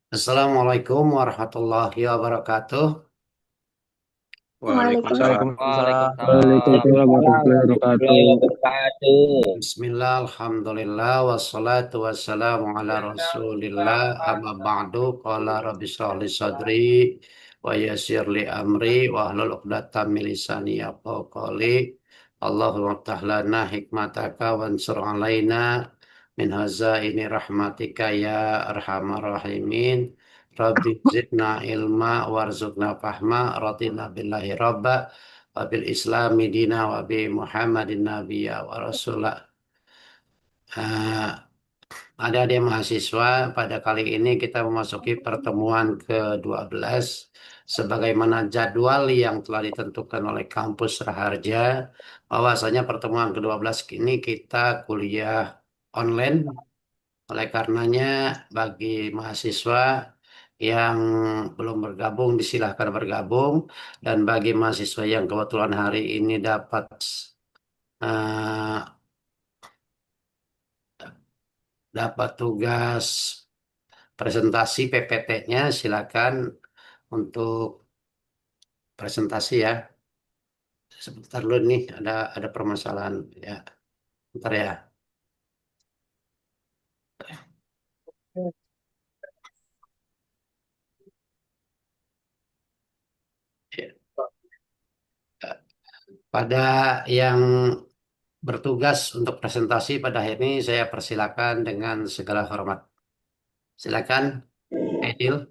Assalamualaikum warahmatullahi wabarakatuh. Waalaikumsalam. Waalaikumsalam. Waalaikumsalam warahmatullahi Warahmatullahi wabarakatuh. wabarakatuh. Bismillah, alhamdulillah, wassalatu wassalamu ala rasulillah, amma ba'du, qala rabbi shrah li sadri, wa yassir li amri, wa hlul uqdatam min lisani yafqahu qawli. Allahumma ftah lana hikmataka wansur alaina min hazaini rahmatika ya arhamar rahimin. Rabbi zidna ilma warzuqna fahma, radina billahi rabba, wabil islami dina, wabi muhammadin nabiyya wa rasulah. Ah, Adik-adik mahasiswa, pada kali ini kita memasuki pertemuan ke-12 sebagaimana jadwal yang telah ditentukan oleh kampus Raharja, bahwasanya pertemuan ke-12 ini kita kuliah online. Oleh karenanya bagi mahasiswa yang belum bergabung disilahkan bergabung, dan bagi mahasiswa yang kebetulan hari ini eh, dapat tugas presentasi PPT-nya, silakan untuk presentasi ya. Sebentar dulu nih, ada permasalahan ya. Bentar ya. Ya. Pada yang bertugas untuk presentasi pada hari ini, saya persilakan dengan segala hormat. Silakan, Edil.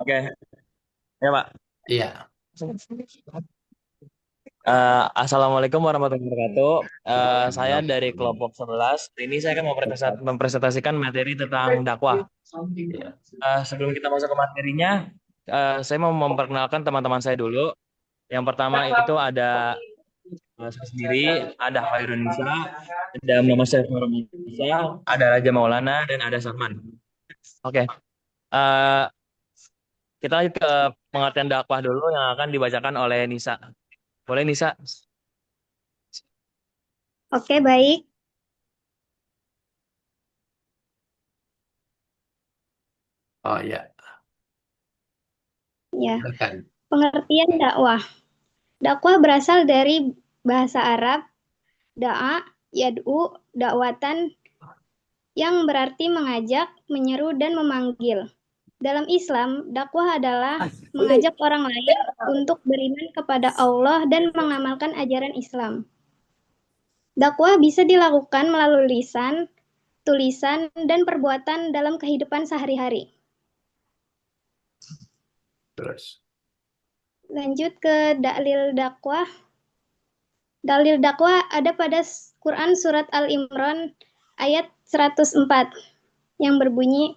Oke, ya Pak. Iya. Assalamualaikum warahmatullahi wabarakatuh. Saya dari kelompok 11. Ini saya akan mempresentasikan materi tentang dakwah. Sebelum kita masuk ke materinya, saya mau memperkenalkan teman-teman saya dulu. Yang pertama itu ada saya sendiri, ada Khairun Nisa, ada Muhammad Syariful Nisa, ada Raja Maulana, dan ada Salman. Oke, eh, kita lanjut ke pengertian dakwah dulu yang akan dibacakan oleh Nisa. Boleh Nisa? Oke, baik. Oh ya, Ya, silakan. pengertian dakwah. Dakwah berasal dari bahasa Arab da'a, yad'u, dakwatan yang berarti mengajak, menyeru, dan memanggil. Dalam Islam, dakwah adalah mengajak orang lain untuk beriman kepada Allah dan mengamalkan ajaran Islam. Dakwah bisa dilakukan melalui lisan, tulisan, dan perbuatan dalam kehidupan sehari-hari. Terus. Lanjut ke dalil dakwah. Dalil dakwah ada pada Quran Surat Al-Imran ayat 104 yang berbunyi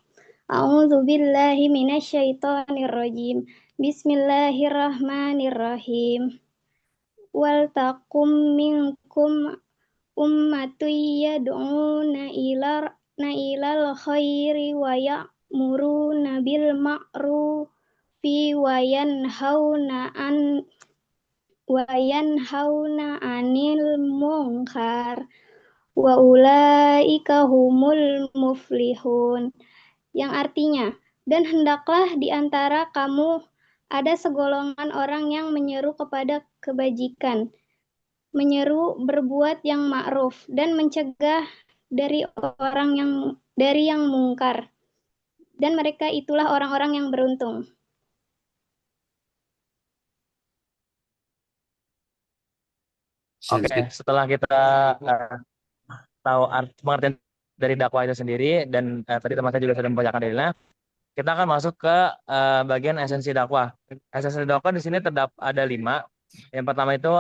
A'udzubillahi minasyaitonirrajim. Bismillahirrahmanirrahim. Wal takum minkum ummatun yad'una ilal khairi wa ya'muruna bil ma'rufi wa yanhauna 'anil munkar wa ulaika humul muflihun, yang artinya, dan hendaklah di antara kamu ada segolongan orang yang menyeru kepada kebajikan, menyeru berbuat yang ma'ruf, dan mencegah dari yang mungkar, dan mereka itulah orang-orang yang beruntung. Oke, setelah kita eh, tahu pengertian dari dakwah itu sendiri dan tadi teman saya juga sudah membacakan dalilnya, kita akan masuk ke bagian esensi dakwah. Esensi dakwah di sini ada 5. Yang pertama itu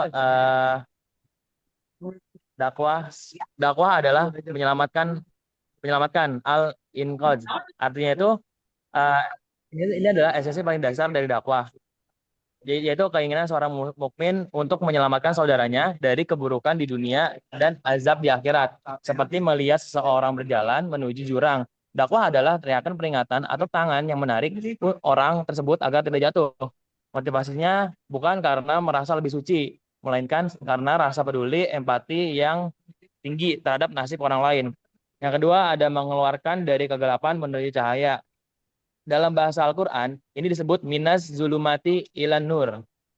dakwah. Dakwah adalah menyelamatkan al-inqadh. Artinya itu eh, ini adalah esensi paling dasar dari dakwah. Yaitu keinginan seorang mukmin untuk menyelamatkan saudaranya dari keburukan di dunia dan azab di akhirat, seperti melihat seseorang berjalan menuju jurang. Dakwah adalah teriakan peringatan atau tangan yang menarik orang tersebut agar tidak jatuh. Motivasinya bukan karena merasa lebih suci, melainkan karena rasa peduli, empati yang tinggi terhadap nasib orang lain. Yang kedua ada mengeluarkan dari kegelapan menuju cahaya. Dalam bahasa Al-Quran, ini disebut minas zulumati ilan nur.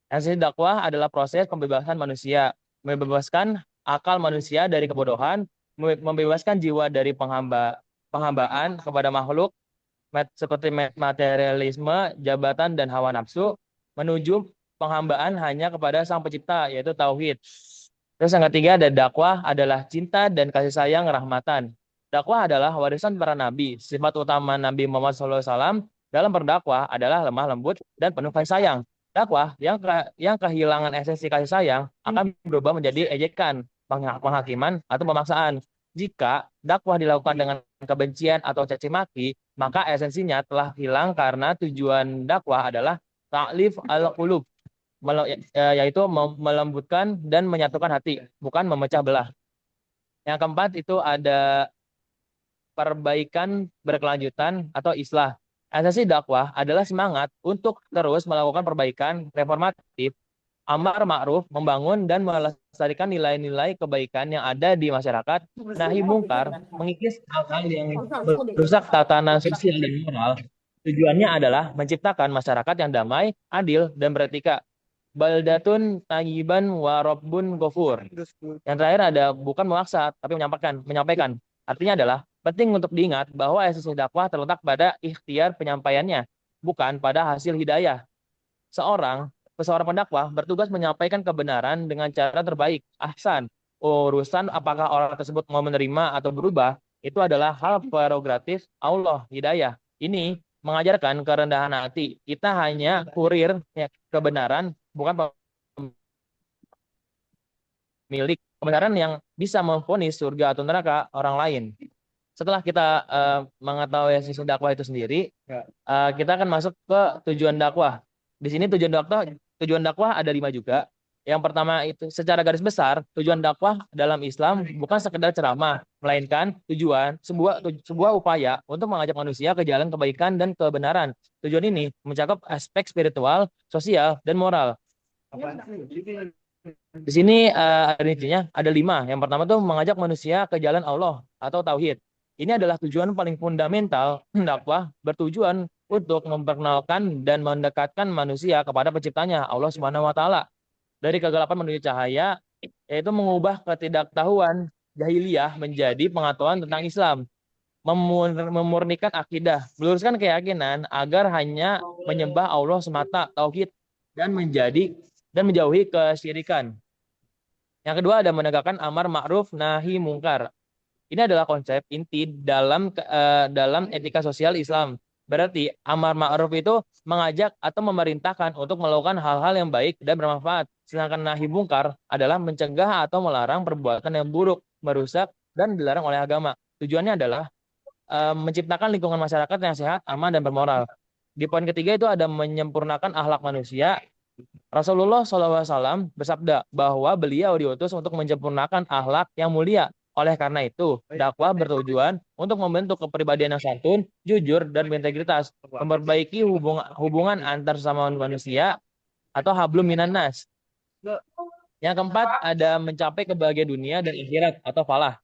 Esensi dakwah adalah proses pembebasan manusia, membebaskan akal manusia dari kebodohan, membebaskan jiwa dari penghambaan kepada makhluk, seperti materialisme, jabatan, dan hawa nafsu, menuju penghambaan hanya kepada Sang Pencipta, yaitu Tauhid. Terus yang ketiga ada dakwah adalah cinta dan kasih sayang rahmatan. Dakwah adalah warisan para nabi. Sifat utama Nabi Muhammad SAW dalam berdakwah adalah lemah lembut dan penuh kasih sayang. Dakwah yang kehilangan esensi kasih sayang akan berubah menjadi ejekan, penghakiman, atau pemaksaan. Jika dakwah dilakukan dengan kebencian atau caci maki, maka esensinya telah hilang karena tujuan dakwah adalah ta'lif al-qulub, yaitu melembutkan dan menyatukan hati, bukan memecah belah. Yang keempat itu ada perbaikan berkelanjutan atau islah. Esensi dakwah adalah semangat untuk terus melakukan perbaikan reformatif, amar ma'ruf, membangun dan melestarikan nilai-nilai kebaikan yang ada di masyarakat, nahi mungkar, mengikis hal-hal yang merusak tatanan sosial dan moral. Tujuannya adalah menciptakan masyarakat yang damai, adil, dan beretika. Baldatun tayyiban wa rabbun ghafur. Yang terakhir ada bukan memaksa, tapi menyampaikan. Artinya adalah penting untuk diingat bahwa esensi dakwah terletak pada ikhtiar penyampaiannya, bukan pada hasil hidayah. Seorang pendakwah bertugas menyampaikan kebenaran dengan cara terbaik. Ahsan. Urusan apakah orang tersebut mau menerima atau berubah, itu adalah hal prerogatif Allah, hidayah. Ini mengajarkan kerendahan hati. Kita hanya kurir kebenaran, bukan pemilik kebenaran yang bisa memvonis surga atau neraka orang lain. Setelah kita mengetahui sisi dakwah itu sendiri, kita akan masuk ke tujuan dakwah. Di sini tujuan dakwah ada 5 juga. Yang pertama itu secara garis besar, tujuan dakwah dalam Islam bukan sekedar ceramah, melainkan sebuah upaya untuk mengajak manusia ke jalan kebaikan dan kebenaran. Tujuan ini mencakup aspek spiritual, sosial, dan moral. Di sini rincinya ada 5. Yang pertama tuh mengajak manusia ke jalan Allah atau tauhid. Ini adalah tujuan paling fundamental dakwah, bertujuan untuk memperkenalkan dan mendekatkan manusia kepada penciptanya, Allah Subhanahu wa taala. Dari kegelapan menuju cahaya, yaitu mengubah ketidaktahuan jahiliyah menjadi pengetahuan tentang Islam, memurnikan akidah, meluruskan keyakinan agar hanya menyembah Allah semata, tauhid, dan menjauhi kesyirikan. Yang kedua ada menegakkan amar ma'ruf nahi mungkar. Ini adalah konsep inti dalam etika sosial Islam. Berarti amar ma'ruf itu mengajak atau memerintahkan untuk melakukan hal-hal yang baik dan bermanfaat. Sedangkan nahi mungkar adalah mencegah atau melarang perbuatan yang buruk, merusak, dan dilarang oleh agama. Tujuannya adalah menciptakan lingkungan masyarakat yang sehat, aman, dan bermoral. Di poin ketiga itu ada menyempurnakan akhlak manusia. Rasulullah SAW bersabda bahwa beliau diutus untuk menyempurnakan akhlak yang mulia. Oleh karena itu, dakwah bertujuan untuk membentuk kepribadian yang santun, jujur, dan berintegritas, memperbaiki hubungan antar sesama manusia atau hablum minan nas. Yang keempat ada mencapai kebahagiaan dunia dan akhirat atau falah.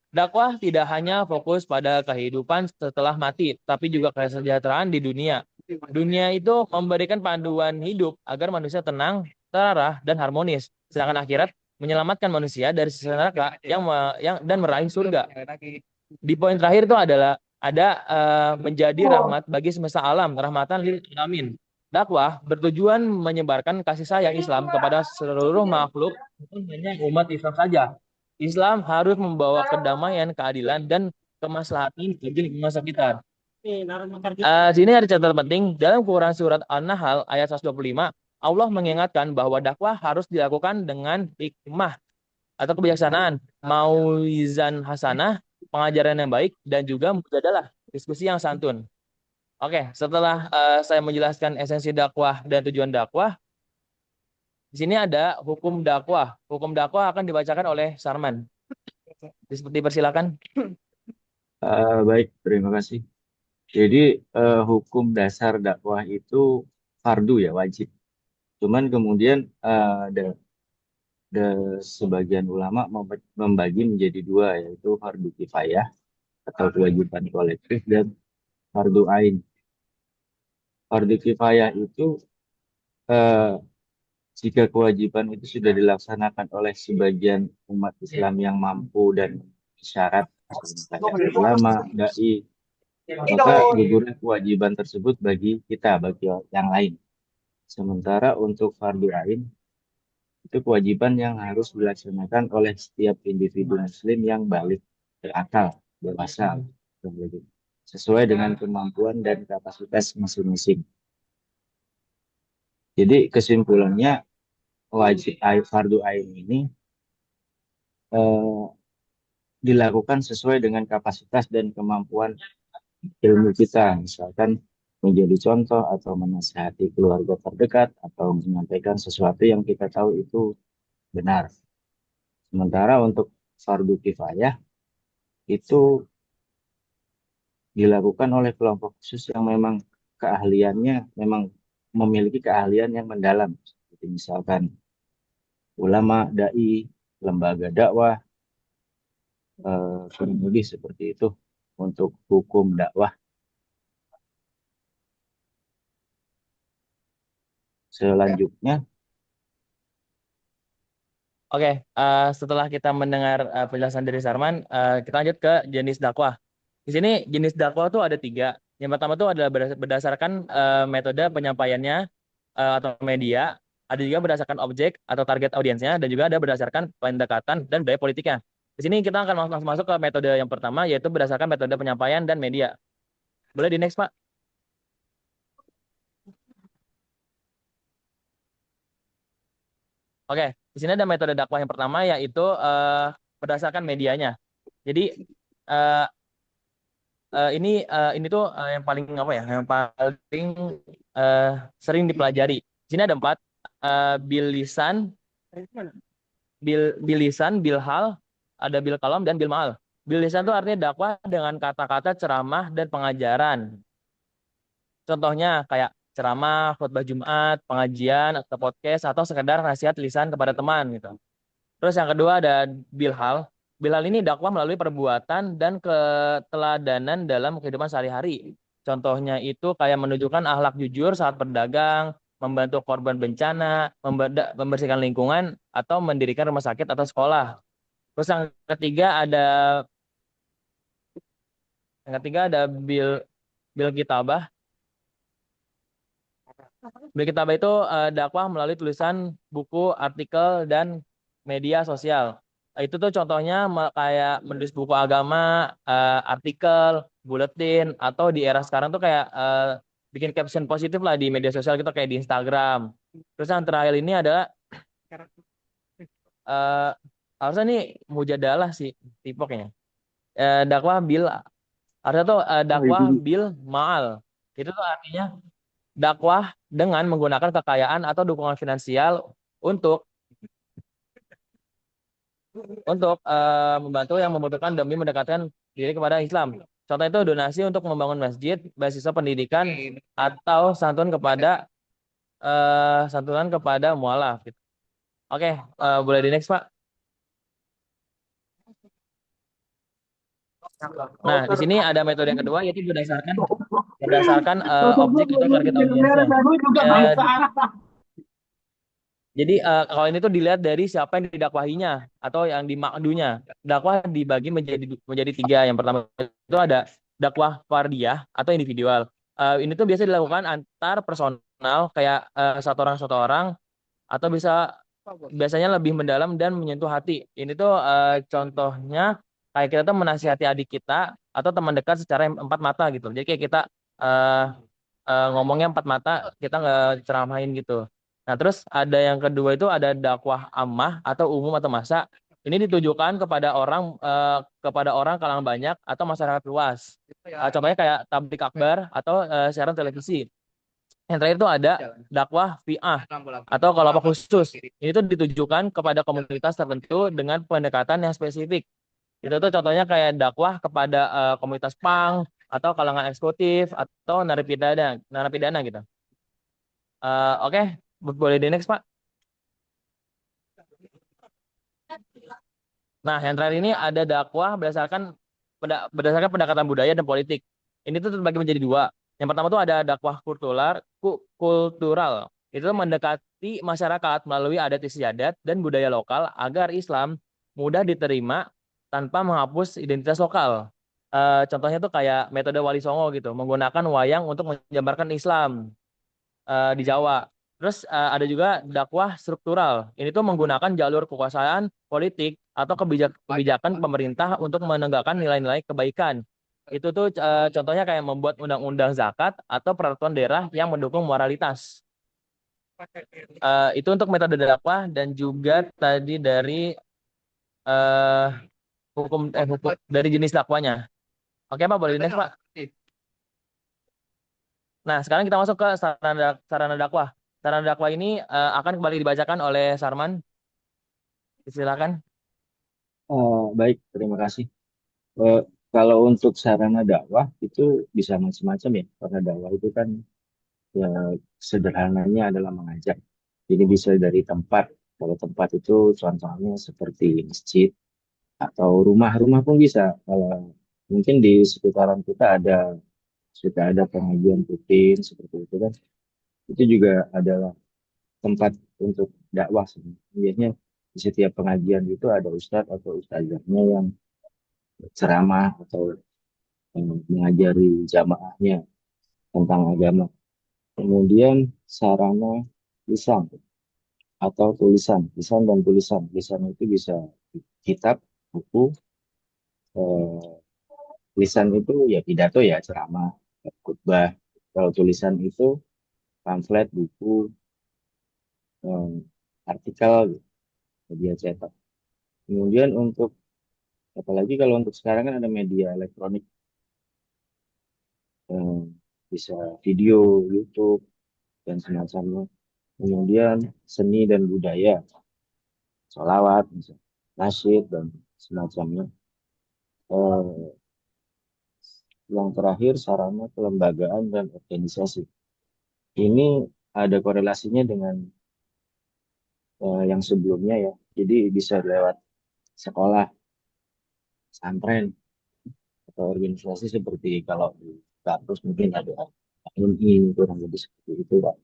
Dakwah tidak hanya fokus pada kehidupan setelah mati, tapi juga kesejahteraan di dunia. Dunia itu memberikan panduan hidup agar manusia tenang, terarah, dan harmonis. Sedangkan akhirat menyelamatkan manusia dari siksa neraka dan meraih surga. Di poin terakhir itu adalah ada menjadi rahmat bagi semesta alam, rahmatan lil alamin. Dakwah bertujuan menyebarkan kasih sayang Islam kepada seluruh makhluk, bukan hanya umat Islam saja. Islam harus membawa kedamaian, keadilan, dan kemaslahatan bagi masa kita. Sini ada catatan penting dalam Quran surat An-Nahl ayat 125. Allah mengingatkan bahwa dakwah harus dilakukan dengan hikmah atau kebijaksanaan, mauizan hasanah, pengajaran yang baik, dan juga mujadalah, diskusi yang santun. Oke, setelah saya menjelaskan esensi dakwah dan tujuan dakwah, di sini ada hukum dakwah. Hukum dakwah akan dibacakan oleh Sarman. Dipersilakan. Baik, terima kasih. Jadi hukum dasar dakwah itu fardu ya, wajib. Cuman kemudian ada sebagian ulama membagi menjadi 2, yaitu fardu kifayah atau kewajiban kolektif, dan fardu ain. Fardu kifayah itu eh, jika kewajiban itu sudah dilaksanakan oleh sebagian umat Islam yang mampu dan syarat, misalnya ulama, dai, maka gugurnya kewajiban tersebut bagi kita, bagi yang lain. Sementara untuk fardu ain, itu kewajiban yang harus dilaksanakan oleh setiap individu muslim yang balik, berakal, dewasa, sesuai dengan kemampuan dan kapasitas masing-masing. Jadi kesimpulannya, fardu ain ini eh, dilakukan sesuai dengan kapasitas dan kemampuan ilmu kita. Misalkan menjadi contoh atau menasihati keluarga terdekat atau menyampaikan sesuatu yang kita tahu itu benar. Sementara untuk fardu kifayah itu dilakukan oleh kelompok khusus yang memang keahliannya memang memiliki keahlian yang mendalam. Seperti misalkan ulama, dai, lembaga dakwah, kurang lebih seperti itu untuk hukum dakwah. Selanjutnya, Oke, setelah kita mendengar penjelasan dari Sarman, kita lanjut ke jenis dakwah. Di sini jenis dakwah tuh ada 3. Yang pertama tuh adalah berdasarkan metode penyampaiannya atau media. Ada juga berdasarkan objek atau target audiensnya, dan juga ada berdasarkan pendekatan dan budaya politiknya. Di sini kita akan langsung masuk ke metode yang pertama, yaitu berdasarkan metode penyampaian dan media. Boleh di next, Pak? Oke, di sini ada metode dakwah yang pertama, yaitu berdasarkan medianya. Jadi uh, ini tuh yang paling apa ya? Yang paling uh, sering dipelajari. Di sini ada 4: bil lisan, bil lisan, bil hal, ada bil kalam, dan bil ma'al. Bil lisan itu artinya dakwah dengan kata-kata, ceramah, dan pengajaran. Contohnya kayak ceramah, khutbah Jumat, pengajian, atau podcast, atau sekedar nasihat lisan kepada teman gitu. Terus yang kedua ada bilhal. Bilhal ini dakwah melalui perbuatan dan keteladanan dalam kehidupan sehari-hari. Contohnya itu kayak menunjukkan akhlak jujur saat berdagang, membantu korban bencana, membersihkan lingkungan, atau mendirikan rumah sakit atau sekolah. Terus yang ketiga ada bil bil kitabah. Bil kitabah itu dakwah melalui tulisan, buku, artikel, dan media sosial. Itu tuh contohnya kayak menulis buku agama, artikel, buletin, atau di era sekarang tuh kayak bikin caption positif lah di media sosial gitu, kayak di Instagram. Terus yang terakhir ini adalah uh, harusnya nih mujadalah sih tipoknya. Dakwah bil, artinya tuh dakwah bil ma'al. Itu tuh artinya dakwah dengan menggunakan kekayaan atau dukungan finansial untuk membantu yang membutuhkan demi mendekatkan diri kepada Islam. Contoh itu donasi untuk membangun masjid, beasiswa pendidikan, atau santunan kepada mualaf. Gitu. Oke, boleh di next, Pak. Nah, di sini ada metode yang kedua, yaitu berdasarkan objek atau target audiensnya. Jadi kalau ini tuh dilihat dari siapa yang didakwahinya atau yang dimakdunya. Dakwah dibagi menjadi 3. Yang pertama itu ada dakwah fardiyah atau individual. Ini tuh biasa dilakukan antar personal, kayak satu orang atau biasanya lebih mendalam dan menyentuh hati. Ini tuh contohnya kayak kita tuh menasihati adik kita atau teman dekat secara 4 mata gitu. Jadi kayak kita uh, ngomongnya 4 mata, kita nggak ceramahin gitu. Nah, terus ada yang kedua itu ada dakwah ammah atau umum atau massa. Ini ditujukan kepada orang kalangan banyak atau masyarakat luas. Contohnya kayak tablik akbar atau siaran televisi. Yang terakhir itu ada dakwah fi'ah atau kelompok khusus. Ini tuh ditujukan kepada komunitas tertentu dengan pendekatan yang spesifik. Itu tuh contohnya kayak dakwah kepada komunitas punk atau kalangan eksekutif atau narapidana gitu. Oke, boleh di next, Pak. Nah, yang terakhir ini ada dakwah berdasarkan berdasarkan pendekatan budaya dan politik. Ini tuh terbagi menjadi dua. Yang pertama tuh ada dakwah kultural. Itu mendekati masyarakat melalui adat istiadat dan budaya lokal agar Islam mudah diterima tanpa menghapus identitas lokal. Contohnya tuh kayak metode Wali Songo gitu, menggunakan wayang untuk menjabarkan Islam di Jawa. Terus ada juga dakwah struktural. Ini tuh menggunakan jalur kekuasaan politik atau kebijakan pemerintah untuk menegakkan nilai-nilai kebaikan. Itu tuh contohnya kayak membuat undang-undang zakat atau peraturan daerah yang mendukung moralitas. Itu untuk metode dakwah dan juga tadi dari eh, hukum dari jenis dakwanya. Oke Pak, boleh next Pak. Nah, sekarang kita masuk ke sarana dakwah. Sarana dakwah ini akan kembali dibacakan oleh Sarman. Silakan. Baik, terima kasih. Eh, Kalau untuk sarana dakwah itu bisa macam-macam ya, karena dakwah itu kan ya sederhananya adalah mengajak. Jadi bisa dari tempat. Kalau tempat itu contohnya seperti masjid atau rumah-rumah pun bisa. Kalau mungkin di sekitaran kita sudah ada pengajian rutin seperti itu kan. Itu juga adalah tempat untuk dakwah sebenarnya. Biasanya di setiap pengajian itu ada ustadz atau ustazahnya yang ceramah atau mengajari jamaahnya tentang agama. Kemudian sarana lisan atau tulisan, lisan dan tulisan. Lisan itu bisa kitab, buku, eh, lisan itu ya pidato ya, ceramah, khutbah. Kalau tulisan itu pamflet, buku, eh, artikel, media cetak. Kemudian untuk apalagi kalau untuk sekarang kan ada media elektronik, eh, bisa video, YouTube dan semacamnya. Kemudian seni dan budaya, sholawat, misalnya, nasyid dan semacamnya. Eh, yang terakhir sarana kelembagaan dan organisasi. Ini ada korelasinya dengan yang sebelumnya ya. Jadi bisa lewat sekolah, pesantren, atau organisasi seperti kalau di kampus mungkin ada HMI, kurang lebih seperti itu Pak.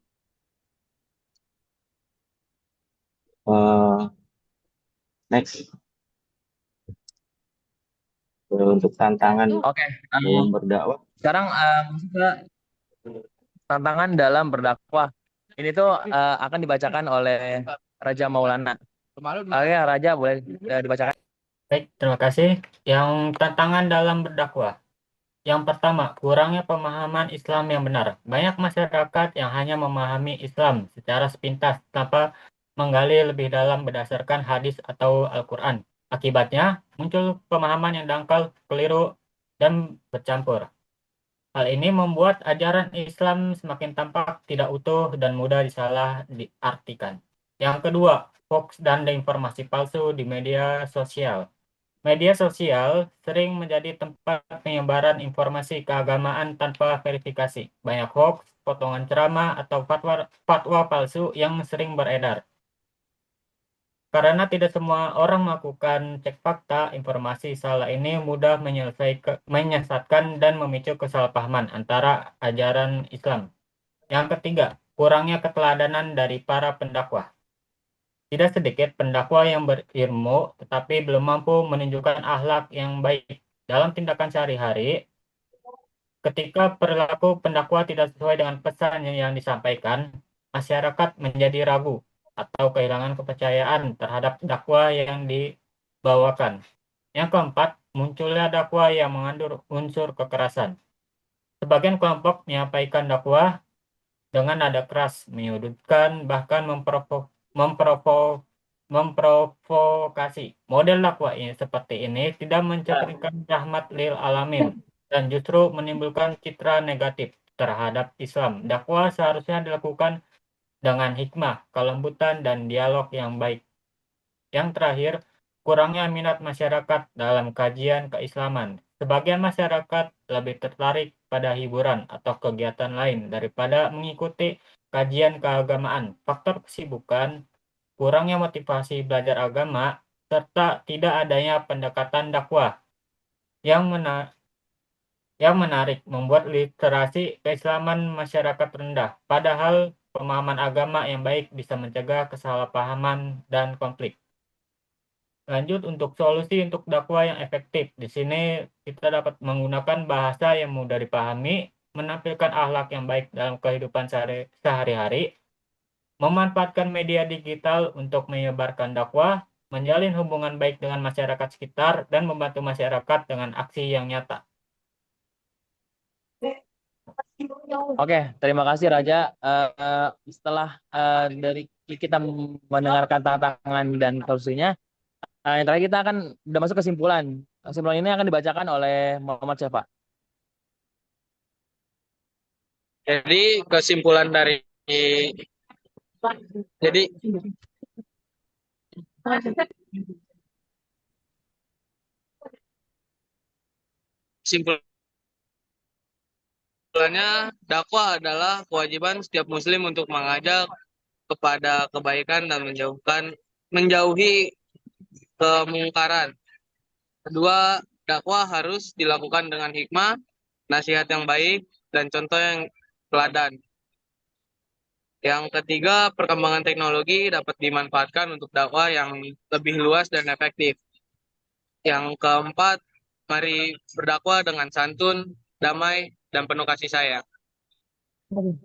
Eh, Next, untuk tantangan Oke. dalam berdakwah. Sekarang masuk ke tantangan dalam berdakwah. Ini tuh akan dibacakan oleh Raja Maulana. Oke, Raja boleh dibacakan. Baik, terima kasih. Yang tantangan dalam berdakwah. Yang pertama, kurangnya pemahaman Islam yang benar. Banyak masyarakat yang hanya memahami Islam secara sepintas tanpa menggali lebih dalam berdasarkan hadis atau Al-Quran. Akibatnya, muncul pemahaman yang dangkal, keliru, dan bercampur. Hal ini membuat ajaran Islam semakin tampak tidak utuh dan mudah disalah diartikan. Yang kedua, hoax dan informasi palsu di media sosial. Media sosial sering menjadi tempat penyebaran informasi keagamaan tanpa verifikasi. Banyak hoax, potongan ceramah, atau fatwa palsu yang sering beredar. Karena tidak semua orang melakukan cek fakta, informasi salah ini mudah menyesatkan dan memicu kesalahpahaman antara ajaran Islam. Yang ketiga, kurangnya keteladanan dari para pendakwah. Tidak sedikit pendakwah yang berilmu tetapi belum mampu menunjukkan akhlak yang baik dalam tindakan sehari-hari. Ketika perilaku pendakwah tidak sesuai dengan pesan yang disampaikan, masyarakat menjadi ragu atau kehilangan kepercayaan terhadap dakwah yang dibawakan. Yang keempat, munculnya dakwah yang mengandung unsur kekerasan. Sebagian kelompok menyampaikan dakwah dengan nada keras, menyudutkan, bahkan memprovokasi. Model dakwah ini seperti ini tidak mencerminkan rahmat lil alamin dan justru menimbulkan citra negatif terhadap Islam. Dakwah seharusnya dilakukan dengan hikmah, kelembutan, dan dialog yang baik. Yang terakhir, kurangnya minat masyarakat dalam kajian keislaman. Sebagian masyarakat lebih tertarik pada hiburan atau kegiatan lain daripada mengikuti kajian keagamaan. Faktor kesibukan, kurangnya motivasi belajar agama, serta tidak adanya pendekatan dakwah yang menarik membuat literasi keislaman masyarakat rendah. Padahal pemahaman agama yang baik bisa mencegah kesalahpahaman dan konflik. Lanjut untuk solusi untuk dakwah yang efektif. Di sini kita dapat menggunakan bahasa yang mudah dipahami, menampilkan akhlak yang baik dalam kehidupan sehari-hari, memanfaatkan media digital untuk menyebarkan dakwah, menjalin hubungan baik dengan masyarakat sekitar, dan membantu masyarakat dengan aksi yang nyata. Oke, terima kasih Raja. Setelah dari kita mendengarkan tantangan dan solusinya, yang terakhir kita akan udah masuk kesimpulan. Kesimpulan ini akan dibacakan oleh Muhammad Syafa. Jadi kesimpulan dari jadi kesimpulannya dakwah adalah kewajiban setiap muslim untuk mengajak kepada kebaikan dan menjauhi kemungkaran. Kedua, dakwah harus dilakukan dengan hikmah, nasihat yang baik, dan contoh yang teladan. Yang ketiga, perkembangan teknologi dapat dimanfaatkan untuk dakwah yang lebih luas dan efektif. Yang keempat, mari berdakwah dengan santun, damai, dan penuh kasih sayang. Oke,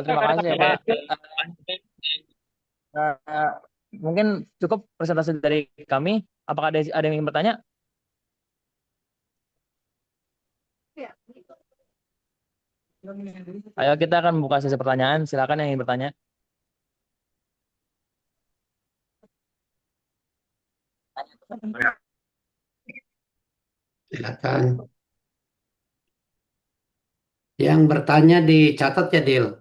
terima kasih ya Pak. Mungkin cukup presentasi dari kami. Apakah ada yang ingin bertanya? Ayo kita akan buka sesi pertanyaan. Silakan yang ingin bertanya. Silakan. Yang bertanya dicatat ya, Dil.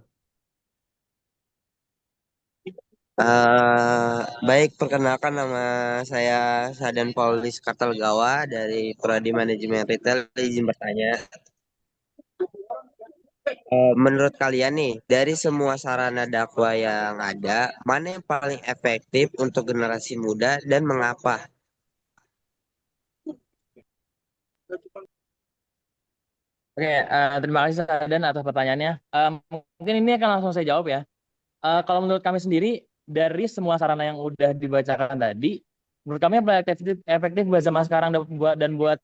Baik, perkenalkan nama saya Sadan Paulis Kartalgawa dari Prodi Manajemen Retail. Izin bertanya, menurut kalian nih, dari semua sarana dakwah yang ada, mana yang paling efektif untuk generasi muda dan mengapa? Oke, terima kasih Sadan atas pertanyaannya. Mungkin ini akan langsung saya jawab ya. Kalau menurut kami sendiri, dari semua sarana yang udah dibacakan tadi, menurut kami yang paling efektif buat zaman sekarang dan buat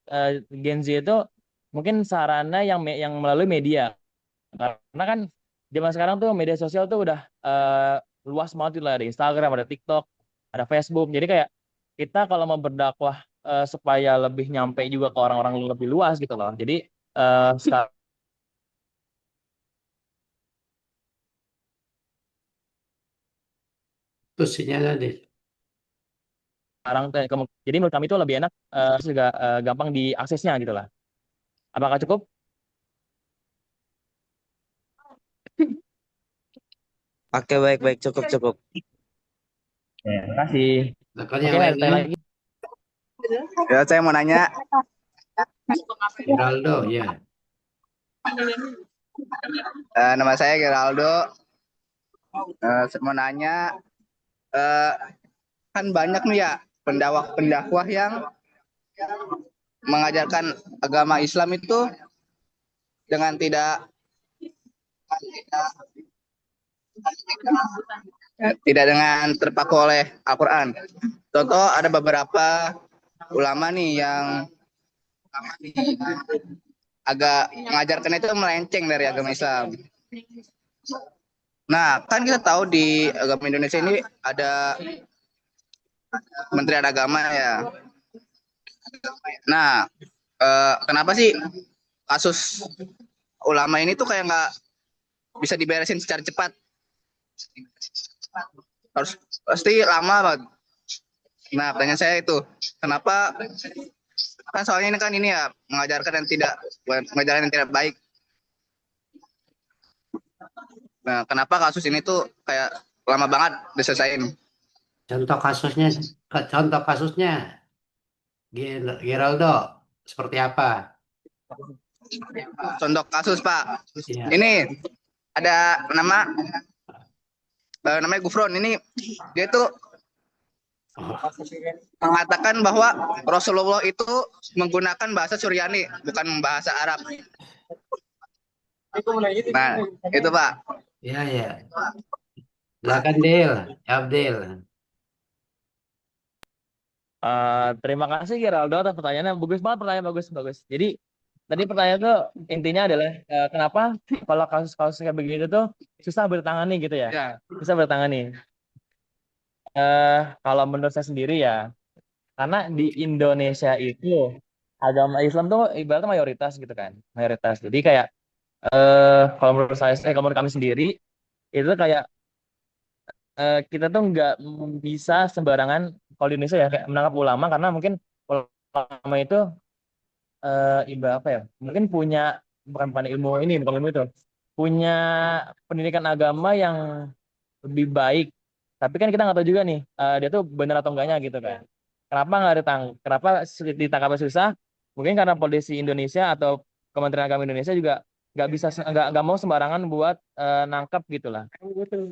Gen Z itu mungkin sarana yang melalui media. Karena kan zaman sekarang tuh media sosial tuh udah luas banget lah, ada Instagram, ada TikTok, ada Facebook. Jadi kayak kita kalau mau berdakwah supaya lebih nyampe juga ke orang-orang lebih luas gitu loh. Jadi sekarang Itu sinyalnya, Dil. jadi menurut kami itu lebih enak, juga gampang diaksesnya gitu lah. Apakah cukup? Oke, baik, cukup. Terima kasih. Silakan Oke, yang ada lainnya. lagi. Ya, saya mau nanya, Geraldo, ya. nama saya Geraldo. Saya mau nanya, eh, kan banyak nih ya pendakwah yang mengajarkan agama Islam itu dengan tidak dengan terpaku oleh Al-Quran. Contoh ada beberapa ulama nih yang agak mengajarkan itu melenceng dari agama Islam. Nah, kan kita tahu di agama Indonesia ini ada Kementerian Agama ya. Nah, kenapa sih kasus ulama ini tuh kayak nggak bisa diberesin secara cepat? Harus pasti lama banget. Nah, pertanyaan saya itu, kenapa? Kan soalnya ini kan ini ya mengajarkan yang tidak baik. Nah, kenapa kasus ini tuh kayak lama banget diselesain? Contoh kasusnya, Geraldo, seperti apa? Contoh kasus Pak, Ya. ini ada namanya Gufron. Ini dia tuh Oh, mengatakan bahwa Rasulullah itu menggunakan bahasa Suryani, bukan bahasa Arab. Nah, itu Pak. ya ya. Silakan Del, jawab Del. Terima kasih Geraldo atas pertanyaannya. Bagus banget pertanyaan, bagus bagus. Jadi tadi pertanyaan tuh intinya adalah kenapa kalau kasus-kasus kayak begini tuh susah bertangani gitu ya? Ya. Susah bertangani. Kalau menurut saya sendiri ya, karena di Indonesia itu agama Islam tuh ibaratnya mayoritas gitu kan, mayoritas. Jadi kayak kalau menurut saya, kalau menurut kami sendiri itu kayak kita tuh nggak bisa sembarangan kalau di Indonesia ya kayak menangkap ulama karena mungkin ulama itu ibarat apa ya? Mungkin punya bukan ilmu ini, bukan ilmu itu, punya pendidikan agama yang lebih baik. Tapi kan kita nggak tahu juga nih dia tuh benar atau enggaknya gitu kan. Kenapa nggak kenapa ditangkap susah? Mungkin karena polisi Indonesia atau Kementerian Agama Indonesia juga nggak mau sembarangan buat nangkap gitulah. Eh,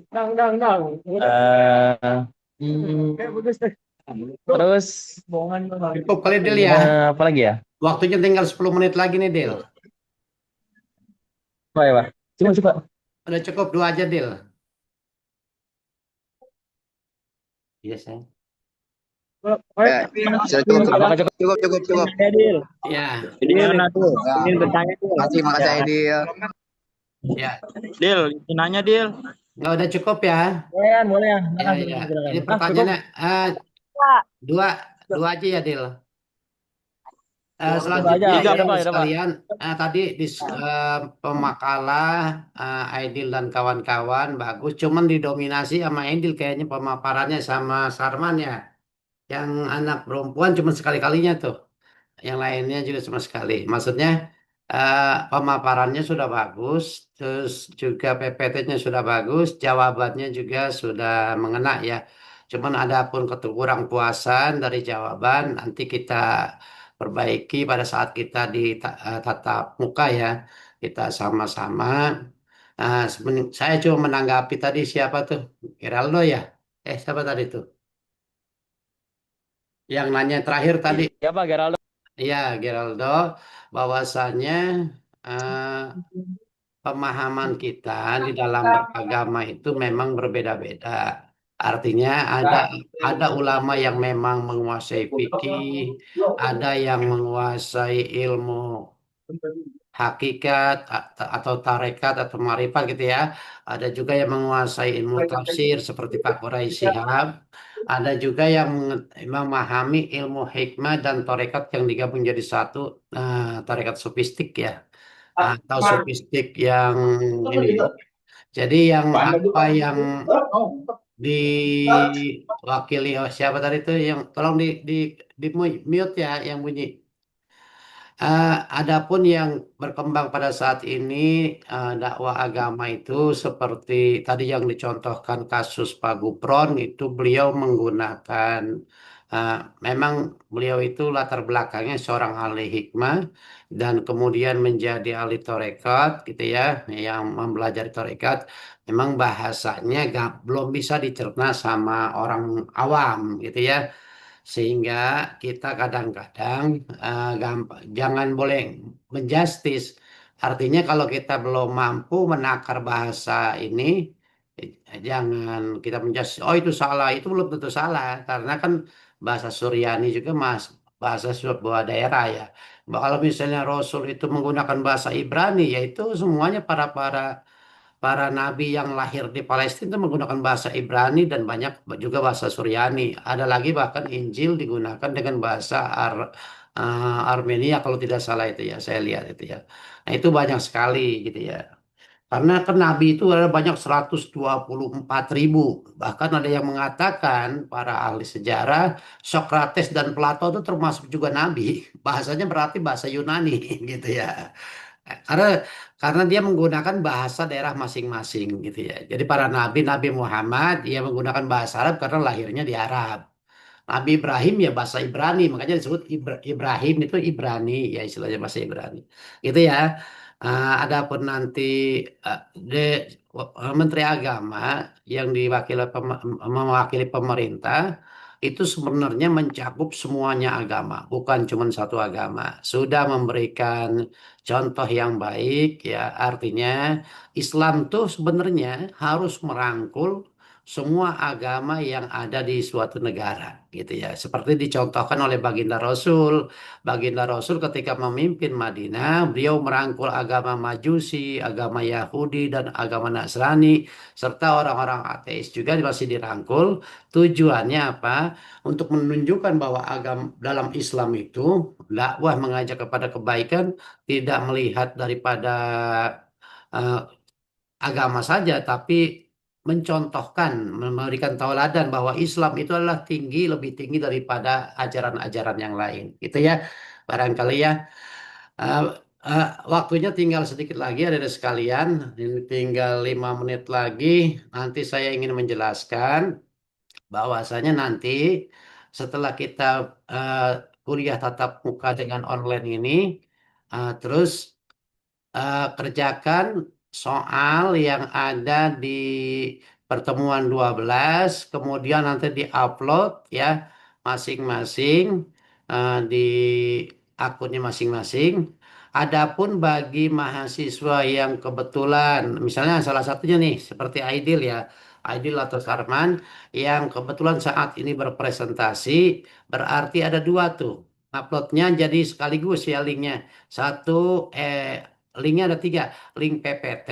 terus Cukup kali Del ya. apa lagi ya? Waktunya tinggal 10 menit lagi nih Del. Oh ya Pak. Coba. Udah cukup dua aja Del. Iya sayang. Ya, sudah cukup. Apakah cukup? Cukup. Ya, Gimana tuh? Ya. Ingin bertanya tuh. Makasih Aidil. ya. Dil, nanya Dil. Nggak udah cukup ya. Boleh ya. Ya, ya. Ini pertanyaannya dua dua aja ya Del. Selanjutnya aja. ya Pak. sekalian tadi di pemakalah Aidil dan kawan-kawan bagus, cuman didominasi sama Aidil kayaknya pemaparannya sama Sarman ya. Yang anak perempuan cuma sekali-kalinya tuh. Yang lainnya juga cuma sekali. Maksudnya pemaparannya sudah bagus, terus juga PPT-nya sudah bagus, jawabannya juga sudah mengena ya. Cuman ada pun kekurang puasan dari jawaban, nanti kita perbaiki pada saat kita di tatap muka ya. Kita sama-sama. Saya cuma menanggapi tadi siapa tuh? Geraldo ya? Siapa tadi tuh? Yang nanya terakhir tadi. Ya Pak Geraldo. Ya, Geraldo, bahwasannya eh, pemahaman kita di dalam beragama itu memang berbeda-beda. Artinya ada ulama yang memang menguasai fikih, ada yang menguasai ilmu hakikat atau tarekat atau marifat gitu ya. Ada juga yang menguasai ilmu tafsir seperti Pak Quraisy Shihab. Ada juga yang memahami ilmu hikmah dan tarekat yang digabung jadi satu, tarekat sofistik ya. Atau sofistik yang ini. Jadi yang apa yang diwakili oleh siapa tadi itu yang tolong di mute ya yang bunyi. Adapun yang berkembang pada saat ini dakwah agama itu seperti tadi yang dicontohkan kasus Pak Gupron itu beliau menggunakan uh, memang beliau itu latar belakangnya seorang ahli hikmah dan kemudian menjadi ahli torekat gitu ya yang mempelajari torekat memang bahasanya belum bisa dicerna sama orang awam gitu ya sehingga kita kadang-kadang jangan boleh menjustis. Artinya kalau kita belum mampu menakar bahasa ini, jangan kita menjustis. Oh itu salah, itu belum tentu salah. Karena kan bahasa Suryani juga bahasa sebuah daerah ya. Kalau misalnya Rasul itu menggunakan bahasa Ibrani, yaitu semuanya para nabi yang lahir di Palestina itu menggunakan bahasa Ibrani dan banyak juga bahasa Suryani. Ada lagi bahkan Injil digunakan dengan bahasa Armenia kalau tidak salah itu ya, saya lihat itu ya. Nah, itu banyak sekali gitu ya. Karena kan nabi itu ada banyak 124.000. Bahkan ada yang mengatakan para ahli sejarah Sokrates dan Plato itu termasuk juga nabi. Bahasanya berarti bahasa Yunani gitu ya. Karena karena dia menggunakan bahasa daerah masing-masing gitu ya. Jadi para nabi, Nabi Muhammad dia menggunakan bahasa Arab karena lahirnya di Arab. Nabi Ibrahim ya bahasa Ibrani, makanya disebut Ibrahim itu Ibrani ya istilahnya bahasa Ibrani. Gitu ya. Adapun nanti uh, Menteri Agama yang mewakili pemerintah itu sebenarnya mencakup semuanya agama, bukan cuma satu agama. Sudah memberikan contoh yang baik, ya artinya Islam tuh sebenarnya harus merangkul semua agama yang ada di suatu negara, gitu ya. Seperti dicontohkan oleh Baginda Rasul. Baginda Rasul ketika memimpin Madinah, beliau merangkul agama Majusi, agama Yahudi, dan agama Nasrani, serta orang-orang ateis juga masih dirangkul. Tujuannya apa? Untuk menunjukkan bahwa agama dalam Islam itu dakwah mengajak kepada kebaikan tidak melihat daripada eh, agama saja, tapi mencontohkan, memberikan tauladan bahwa Islam itu adalah tinggi, lebih tinggi daripada ajaran-ajaran yang lain. Gitu ya, barangkali ya. Eh, eh, Waktunya tinggal sedikit lagi, ada sekalian. Ini tinggal 5 menit lagi. Nanti saya ingin menjelaskan bahwasanya nanti setelah kita eh, kuliah tatap muka dengan online ini, terus kerjakan soal yang ada di pertemuan 12, kemudian nanti diupload ya masing-masing di akunnya masing-masing. Adapun bagi mahasiswa yang kebetulan, misalnya salah satunya nih seperti Aidil ya, Aidil atau Sarman yang kebetulan saat ini berpresentasi, berarti ada dua tuh. Uploadnya jadi sekaligus ya linknya. Satu, linknya ada tiga, link PPT,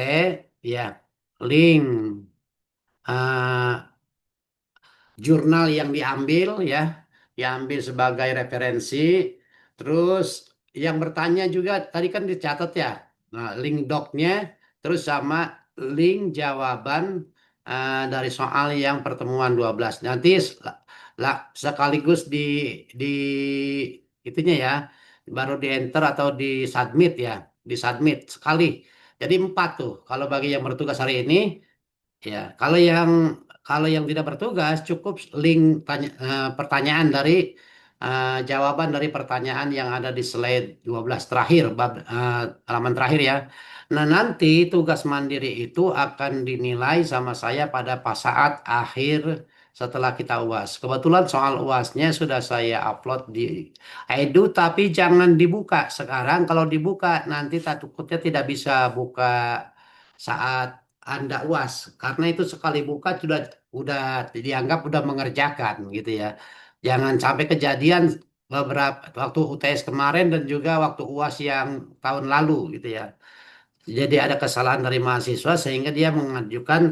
ya, link eh, jurnal yang diambil ya, diambil sebagai referensi. Terus yang bertanya juga tadi kan dicatat ya. Nah, link docnya, terus sama link jawaban dari soal yang pertemuan 12. Nanti sekaligus di itunya ya, baru di enter atau di submit ya, di submit sekali. Jadi 4 tuh. Kalau bagi yang bertugas hari ini, ya, kalau yang tidak bertugas cukup link pertanyaan dari jawaban dari pertanyaan yang ada di slide 12 terakhir, halaman terakhir ya. Nah, nanti tugas mandiri itu akan dinilai sama saya pada pas saat akhir setelah kita UAS. Kebetulan soal UASnya sudah saya upload di Edu, tapi jangan dibuka sekarang. Kalau dibuka nanti takutnya tidak bisa buka saat Anda UAS, karena itu sekali buka udah dianggap udah mengerjakan gitu ya. Jangan sampai kejadian beberapa waktu UTS kemarin dan juga waktu UAS yang tahun lalu gitu ya. Jadi ada kesalahan dari mahasiswa sehingga dia mengajukan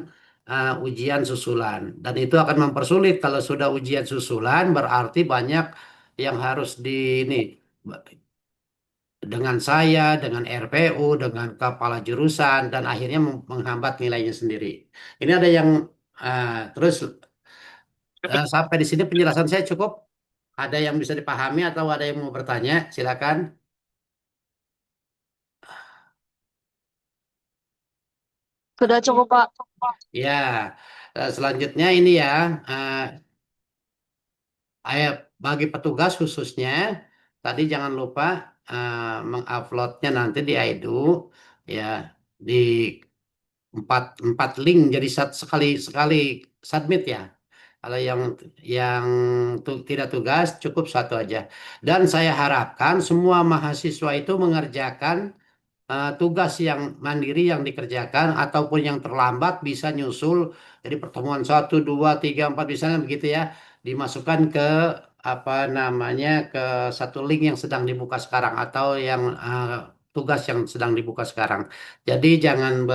ujian susulan, dan itu akan mempersulit. Kalau sudah ujian susulan berarti banyak yang harus di ini dengan saya, dengan RPU, dengan kepala jurusan, dan akhirnya menghambat nilainya sendiri. Ini ada yang terus sampai di sini penjelasan saya cukup. Ada yang bisa dipahami atau ada yang mau bertanya? Silakan. Sudah cukup, Pak. Ya, selanjutnya ini ya, eh, bagi petugas khususnya, tadi jangan lupa menguploadnya nanti di Aidu, ya, di empat link jadi sekali sekali submit ya. Kalau yang tidak tugas cukup satu aja. Dan saya harapkan semua mahasiswa itu mengerjakan tugas yang mandiri yang dikerjakan ataupun yang terlambat bisa nyusul. Jadi pertemuan 1, 2, 3, 4 misalnya begitu ya, dimasukkan ke apa namanya ke satu link yang sedang dibuka sekarang atau yang tugas yang sedang dibuka sekarang. Jadi jangan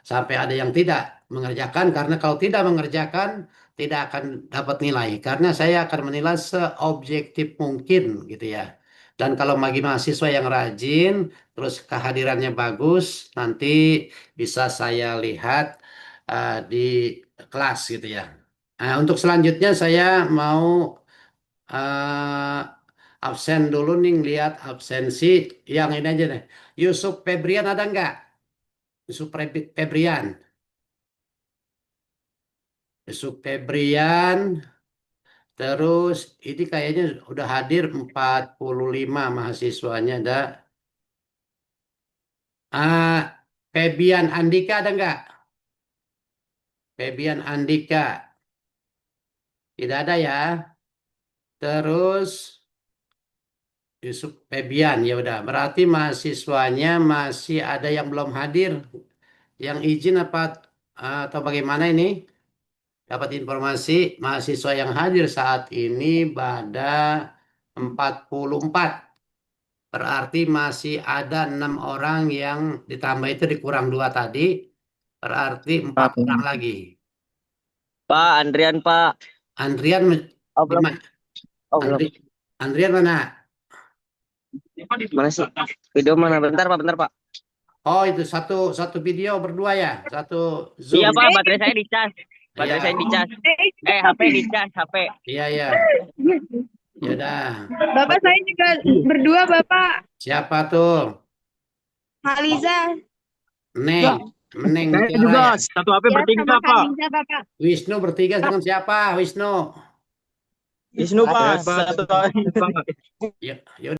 sampai ada yang tidak mengerjakan, karena kalau tidak mengerjakan tidak akan dapat nilai, karena saya akan menilai seobjektif mungkin gitu ya. Dan kalau bagi mahasiswa yang rajin, terus kehadirannya bagus, nanti bisa saya lihat di kelas gitu ya. Nah, untuk selanjutnya saya mau eh, absen dulu nih, lihat absensi yang ini aja deh. Yusuf Febrian ada nggak? Yusuf Febrian. Yusuf Febrian. Terus ini kayaknya udah hadir 45 mahasiswanya ada. Febian Andika ada nggak? Febian Andika. Tidak ada ya. Terus Yusuf Febian, ya udah. Berarti mahasiswanya masih ada yang belum hadir. Yang izin apa atau bagaimana ini? Dapat informasi mahasiswa yang hadir saat ini ada 44. Berarti masih ada 6 orang yang ditambah itu dikurang 2 tadi. Berarti 4 orang lagi. Pak, Andrian, Pak. Andrian Oh, di belum. mana? Oh, belum. Andrian mana? Mana sih? Video mana? Bentar, Pak. Bentar, Pak. Oh, itu satu video berdua ya? Satu Zoom. Iya, Pak. Baterai saya dicas. Baterai Iya. saya dicas. HP dicas, HP. Iya, iya. Ya udah. Bapak saya juga berdua, Bapak. Siapa tuh? Haliza. Neng. Neng Saya Mutiara juga ya? satu HP Ya, bertiga, sama Pak. Haliza, Bapak. Wisnu bertiga dengan siapa? Wisnu. Wisnu, Pak. Pak. Satu. Ya, ya